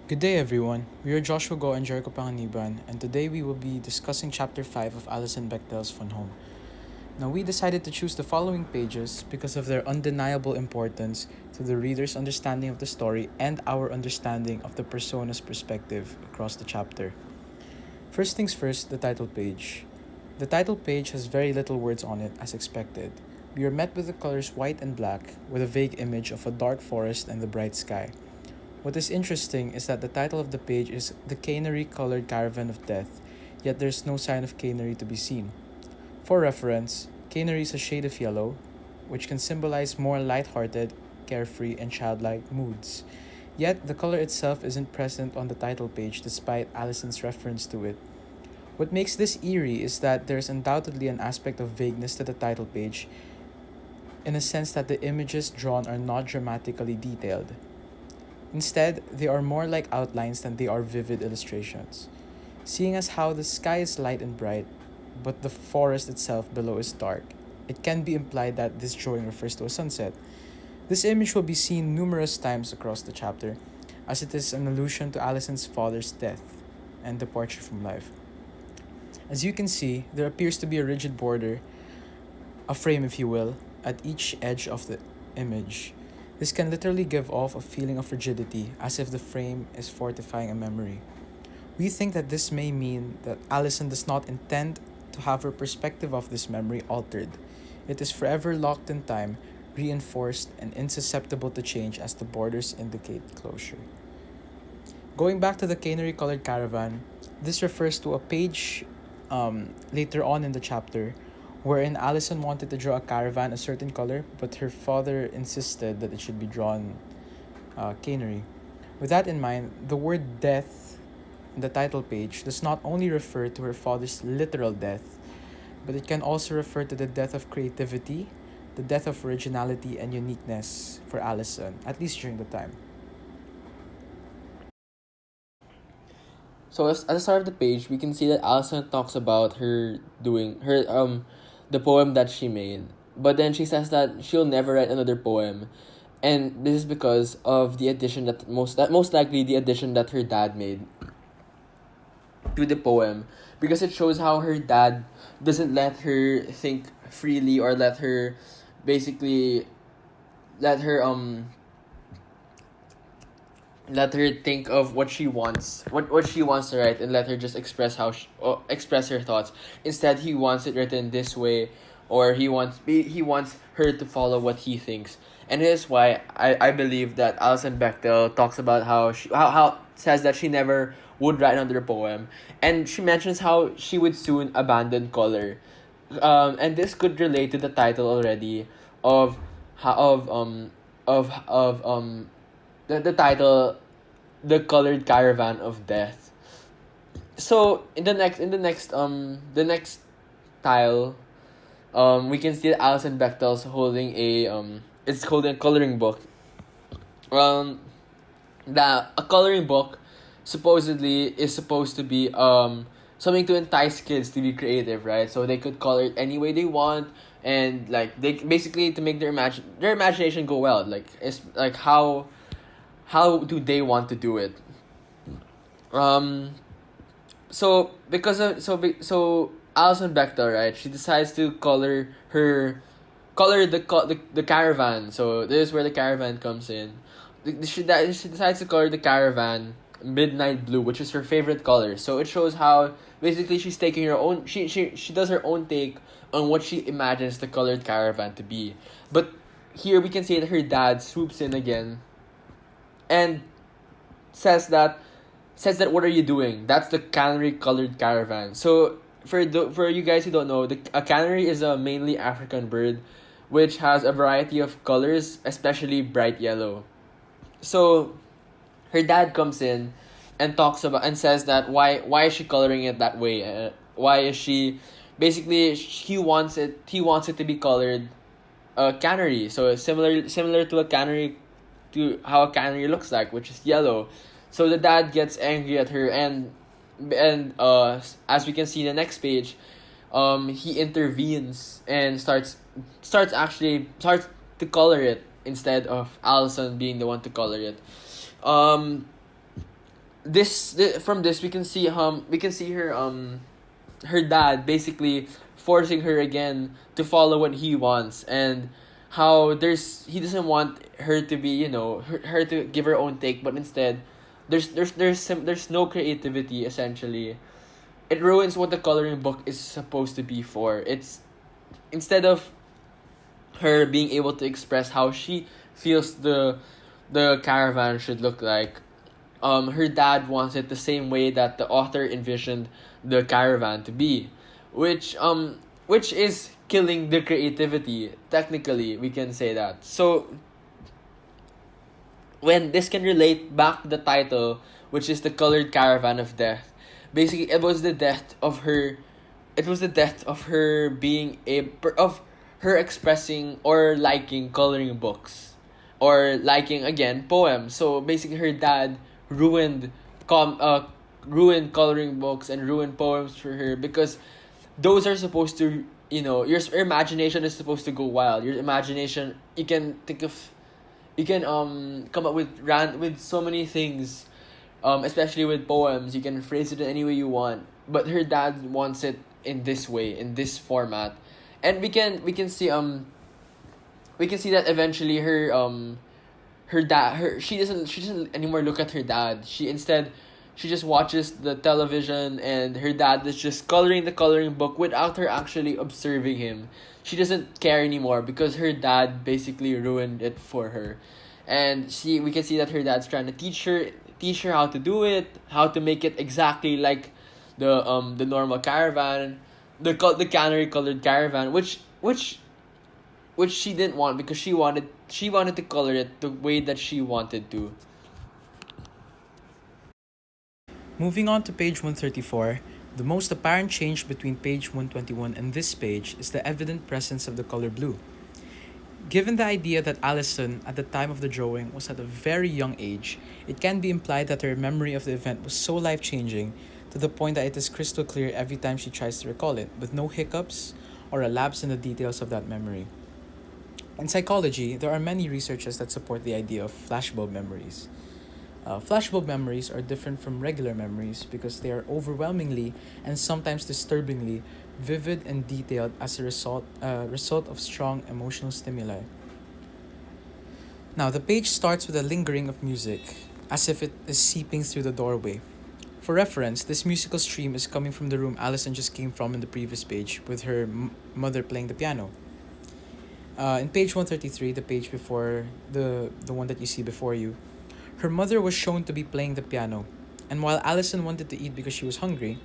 Good day, everyone. We are Joshua Go and Jericho, and today we will be discussing Chapter 5 of Alison Bechdel's Fun Home. Now, we decided to choose the following pages because of their undeniable importance to the reader's understanding of the story and our understanding of the persona's perspective across the chapter. First things first, the title page. The title page has very little words on it, as expected. We are met with the colors white and black, with a vague image of a dark forest and the bright sky. What is interesting is that the title of the page is The Canary Colored Caravan of Death, yet there's no sign of canary to be seen. For reference, canary is a shade of yellow, which can symbolize more light-hearted, carefree, and childlike moods. Yet, the color itself isn't present on the title page despite Allison's reference to it. What makes this eerie is that there's undoubtedly an aspect of vagueness to the title page, in a sense that the images drawn are not dramatically detailed. Instead, they are more like outlines than they are vivid illustrations. Seeing as how the sky is light and bright, but the forest itself below is dark, it can be implied that this drawing refers to a sunset. This image will be seen numerous times across the chapter, as it is an allusion to Allison's father's death and departure from life. As you can see, there appears to be a rigid border, a frame if you will, at each edge of the image. This can literally give off a feeling of rigidity, as if the frame is fortifying a memory. We think that this may mean that Allison does not intend to have her perspective of this memory altered. It is forever locked in time, reinforced, and insusceptible to change as the borders indicate closure. Going back to the canary colored caravan, this refers to a page later on in the chapter wherein Allison wanted to draw a caravan a certain color, but her father insisted that it should be drawn canary. With that in mind, the word death in the title page does not only refer to her father's literal death, but it can also refer to the death of creativity, the death of originality and uniqueness for Allison, at least during the time. So at the start of the page, we can see that Alison talks about her doing her the poem that she made. But then she says that she'll never write another poem. And this is because of the addition that most likely the addition that her dad made to the poem, because it shows how her dad doesn't let her think freely, or basically let her let her think of what she wants to write, and let her just express her thoughts. Instead, he wants it written this way, or he wants her to follow what he thinks. And here's why I believe that Alison Bechdel talks about how says that she never would write another poem, and she mentions how she would soon abandon color. And this could relate to the title already of how of the title, The Colored Caravan of Death. So the next tile, we can see that Alison Bechdel's holding it's holding a coloring book. um a coloring book supposedly is supposed to be something to entice kids to be creative, right? So they could color it any way they want, and like they basically to make their imagination go wild. Like it's like how do they want to do it? Um, so because of so Alison Bechdel, right? She decides to color the caravan. So this is where the caravan comes in. She decides to color the caravan midnight blue, which is her favorite color. So it shows how basically she's taking her own. She does her own take on what she imagines the colored caravan to be. But here we can see that her dad swoops in again and says that what are you doing? That's the canary colored caravan. So for you guys who don't know, a canary is a mainly African bird, which has a variety of colors, especially bright yellow. So her dad comes in and talks about and says that why is she coloring it that way? Why is she basically he wants it to be colored canary. So similar to a canary, to how a canary looks like, which is yellow. So the dad gets angry at her, and as we can see in the next page, he intervenes and starts to color it instead of Allison being the one to color it. Um from this we can see her her dad basically forcing her again to follow what he wants, and how he doesn't want her to be, her to give her own take, but instead there's no creativity. Essentially, it ruins what the coloring book is supposed to be for. It's instead of her being able to express how she feels the caravan should look like, her dad wants it the same way that the author envisioned the caravan to be, which is killing the creativity. Technically, we can say that. So when this can relate back to the title, which is the colored caravan of death. Basically, it was the death of her. It was the death of her being of her expressing or liking coloring books, or liking again poems. So basically, her dad ruined com ruined coloring books and ruined poems for her, because those are supposed to, your imagination is supposed to go wild. Your imagination, you can think of, you can come up with with so many things, especially with poems. You can phrase it in any way you want, but her dad wants it in this way, in this format. And we can see that eventually her dad, she doesn't anymore look at her dad. She just watches the television, and her dad is just coloring the coloring book without her actually observing him. She doesn't care anymore because her dad basically ruined it for her. And we can see that her dad's trying to teach her how to do it, how to make it exactly like the normal caravan, the canary colored caravan, which she didn't want, because she wanted to color it the way that she wanted to. Moving on to page 134, the most apparent change between page 121 and this page is the evident presence of the color blue. Given the idea that Allison, at the time of the drawing, was at a very young age, it can be implied that her memory of the event was so life changing to the point that it is crystal clear every time she tries to recall it, with no hiccups or a lapse in the details of that memory. In psychology, there are many researches that support the idea of flashbulb memories. Flashbulb memories are different from regular memories because they are overwhelmingly and sometimes disturbingly vivid and detailed as a result of strong emotional stimuli. Now, the page starts with a lingering of music, as if it is seeping through the doorway. For reference, this musical stream is coming from the room Allison just came from in the previous page, with her mother playing the piano. In page 133, the page before the one that you see before you, her mother was shown to be playing the piano, and while Allison wanted to eat because she was hungry,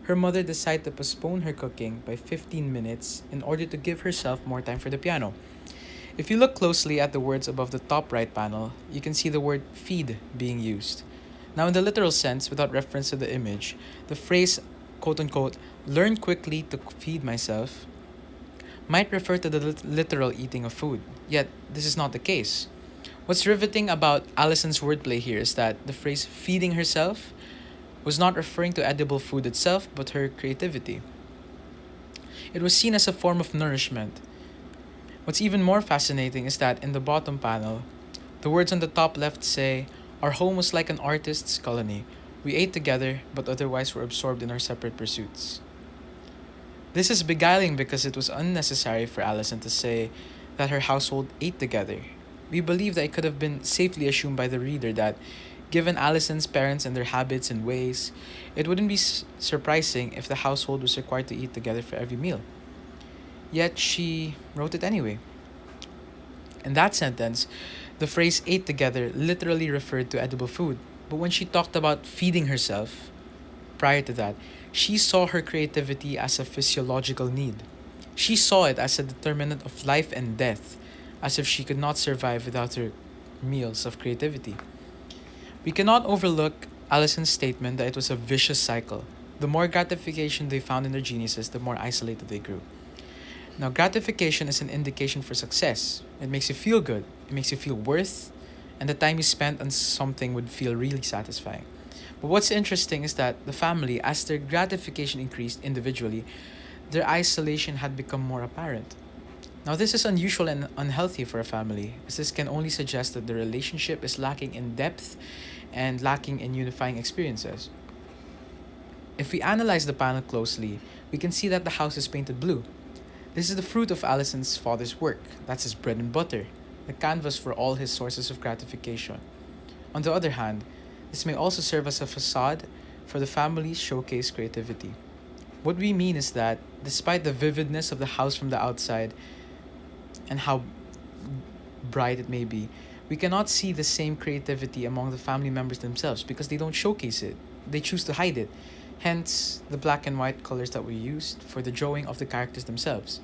her mother decided to postpone her cooking by 15 minutes in order to give herself more time for the piano. If you look closely at the words above the top right panel, you can see the word feed being used. Now, in the literal sense, without reference to the image, the phrase, quote unquote, learn quickly to feed myself, might refer to the literal eating of food. Yet, this is not the case. What's riveting about Allison's wordplay here is that the phrase feeding herself was not referring to edible food itself, but her creativity. It was seen as a form of nourishment. What's even more fascinating is that in the bottom panel, the words on the top left say, our home was like an artist's colony. We ate together, but otherwise were absorbed in our separate pursuits. This is beguiling because it was unnecessary for Allison to say that her household ate together. We believe that it could have been safely assumed by the reader that, given Allison's parents and their habits and ways, it wouldn't be surprising if the household was required to eat together for every meal. Yet she wrote it anyway. In that sentence, the phrase ate together literally referred to edible food, but when she talked about feeding herself, prior to that, she saw her creativity as a physiological need. She saw it as a determinant of life and death, as if she could not survive without her meals of creativity. We cannot overlook Allison's statement that it was a vicious cycle. The more gratification they found in their geniuses, the more isolated they grew. Now, gratification is an indication for success. It makes you feel good, it makes you feel worth, and the time you spent on something would feel really satisfying. But what's interesting is that the family, as their gratification increased individually, their isolation had become more apparent. Now, this is unusual and unhealthy for a family, as this can only suggest that the relationship is lacking in depth and lacking in unifying experiences. If we analyze the panel closely, we can see that the house is painted blue. This is the fruit of Allison's father's work. That's his bread and butter, the canvas for all his sources of gratification. On the other hand, this may also serve as a facade for the family's showcase creativity. What we mean is that, despite the vividness of the house from the outside and how bright it may be, we cannot see the same creativity among the family members themselves because they don't showcase it. They choose to hide it. Hence, the black and white colors that we used for the drawing of the characters themselves.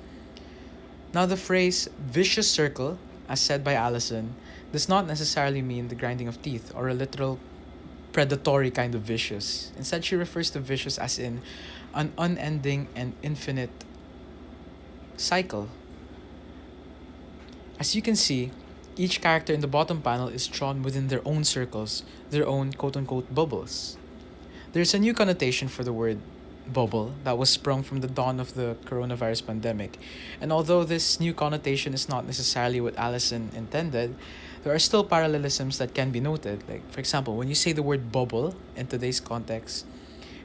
Now, the phrase vicious circle, as said by Allison, does not necessarily mean the grinding of teeth or a literal predatory kind of vicious. Instead, she refers to vicious as in an unending and infinite cycle. As you can see, each character in the bottom panel is drawn within their own circles, their own quote unquote bubbles. There's a new connotation for the word bubble that was sprung from the dawn of the coronavirus pandemic. And although this new connotation is not necessarily what Allison intended, there are still parallelisms that can be noted. Like, for example, when you say the word bubble in today's context,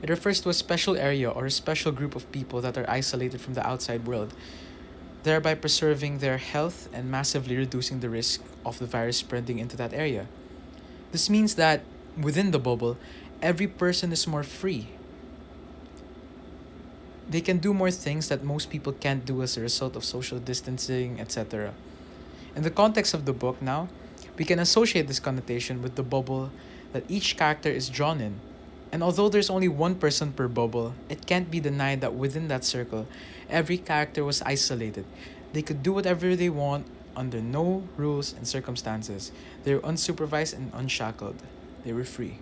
it refers to a special area or a special group of people that are isolated from the outside world, thereby preserving their health and massively reducing the risk of the virus spreading into that area. This means that within the bubble, every person is more free. They can do more things that most people can't do as a result of social distancing, etc. In the context of the book now, we can associate this connotation with the bubble that each character is drawn in. And although there's only one person per bubble, it can't be denied that within that circle, every character was isolated. They could do whatever they want under no rules and circumstances. They were unsupervised and unshackled. They were free.